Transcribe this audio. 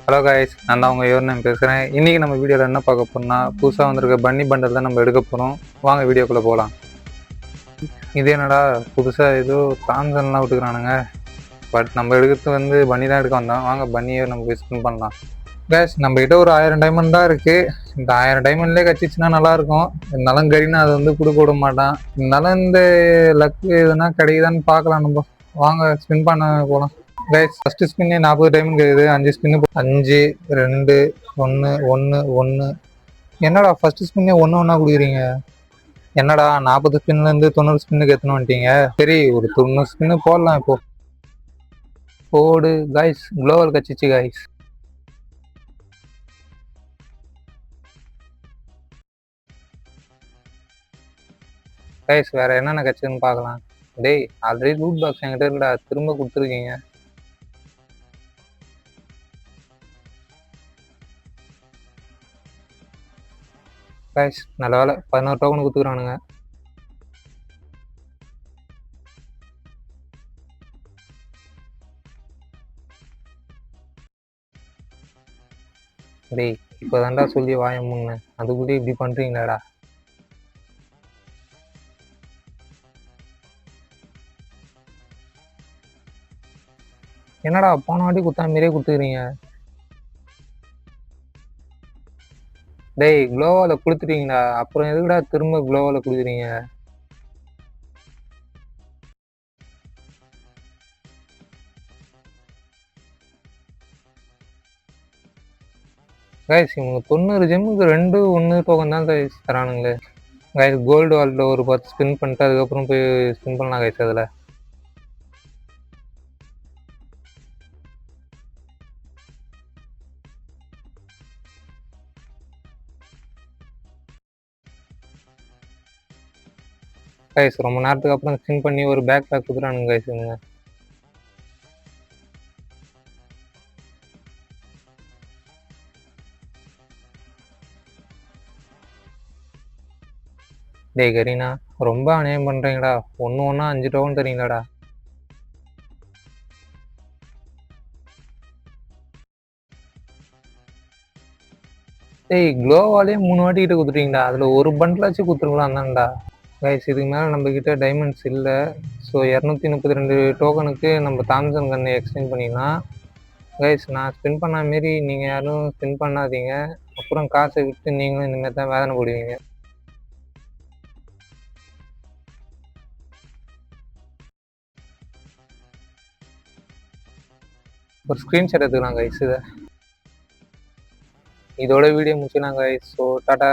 Hello guys, நான் தான் உங்கள் யோர்னேம் பேசுகிறேன். இன்றைக்கி நம்ம வீடியோவில் என்ன பார்க்க போகிறோம்னா, புதுசாக வந்திருக்க பன்னி பண்டல் தான் நம்ம எடுக்க போகிறோம். வாங்க வீடியோக்குள்ளே போகலாம். இது என்னடா புதுசாக ஏதோ தாம்சன்லாம் விட்டுக்கிறானுங்க. பட் நம்ம எடுக்கிறது வந்து பன்னி தான் எடுக்க வந்தோம். வாங்க பன்னியை நம்ம போய் ஸ்பின் பண்ணலாம். கேஸ் நம்மகிட்ட ஒரு 1000 டைமண்ட் தான் இருக்குது. இந்த 1000 டைமண்ட்லேயே கச்சிச்சுன்னா நல்லாயிருக்கும். இருந்தாலும் கரினா அது வந்து கொடுக்க விட மாட்டான். இருந்தாலும் இந்த லக்கு எதுனா கிடைக்குதான்னு பார்க்கலாம். நம்ம வாங்க ஸ்பின் பண்ண போகலாம். கைஸ் ஃபர்ஸ்ட் ஸ்பின்னே 40 டைமண்ட் கிடையாது. 5 ஸ்பின்னு 5 2 1 1 1. என்னடா ஃபர்ஸ்ட் ஸ்பின்னே ஒன்று கொடுக்குறீங்க? என்னடா 40 ஸ்பின்லேருந்து 90 ஸ்பின்னுக்கு எத்தனை வந்துட்டீங்க? சரி, ஒரு 90 ஸ்பின்னு போடலாம். இப்போ போடு கைஸ். குளோவல் கச்சிச்சு கைஸ். கைஸ் வேற என்னென்ன கட்சின்னு பார்க்கலாம். டேய், ஆல்ரெடி லூட் பாக்ஸ் என்கிட்ட இருக்கடா, திரும்ப கொடுத்துருக்கீங்க. கைஸ் நல்ல வேலை 11 டோக்கன் கொடுத்துக்கிறானுங்க. டேய் இப்போ தாண்டா சொல்லி வாயம் முன்ன, அதுக்குள்ளே இப்படி பண்ணுறீங்களாடா? என்னடா போன வாட்டி கொடுத்தா மாரியே கொடுத்துக்கிறீங்க? டேய் குளோவால கொடுத்துட்டீங்கடா, அப்புறம் எதுக்குடா திரும்ப குளோவால கொடுக்குறீங்க? கைஸ் இவங்க 90 ஜெம்முக்கு 2 1 டோக்கன் தான் கைஸ் தரானுங்களே. கைஸ் கோல்டு வால்ல ஒரு 10 ஸ்பின் பண்ணிட்டு அதுக்கப்புறம் போய் ஸ்பின் பண்ணலாம் கைஸ். அதில் கைஸ் ரொம்ப நேரத்துக்கு அப்புறம் ஸ்பின் பண்ணி ஒரு பேக் பேக் கொடுக்குறானுங்க கைஸ் இவங்க. டேய் கரீனா, ரொம்ப அநியாயம் பண்ணுறீங்கடா. ஒன்று ஒன்றா 5 டோக்கன் தரீங்களாடா? டேய் குளோவாலே 3 வாட்டி கிட்ட கொடுத்துட்டீங்கடா. அதில் ஒரு பண்டிலாச்சும் கொடுத்துருக்கலாம் தான்டா. கைஸ் இதுக்கு மேலே நம்மக்கிட்ட டைமண்ட்ஸ் இல்லை. ஸோ 232 டோக்கனுக்கு நம்ம தாம்சன் கன்னை எக்ஸ்டெண்ட் பண்ணிடலாம். கைஸ் நான் ஸ்பின் பண்ண மாரி நீங்கள் யாரும் ஸ்பின் பண்ணாதீங்க. அப்புறம் காசை விட்டு நீங்களும் இந்தமாரி தான் வேதனை போடுவீங்க. ஒரு ஸ்க்ரீன்ஷாட் எடுத்துக்கலாம் கைஸ். இதோட வீடியோ முடிச்சுக்கலாம் கைஸ். So tata.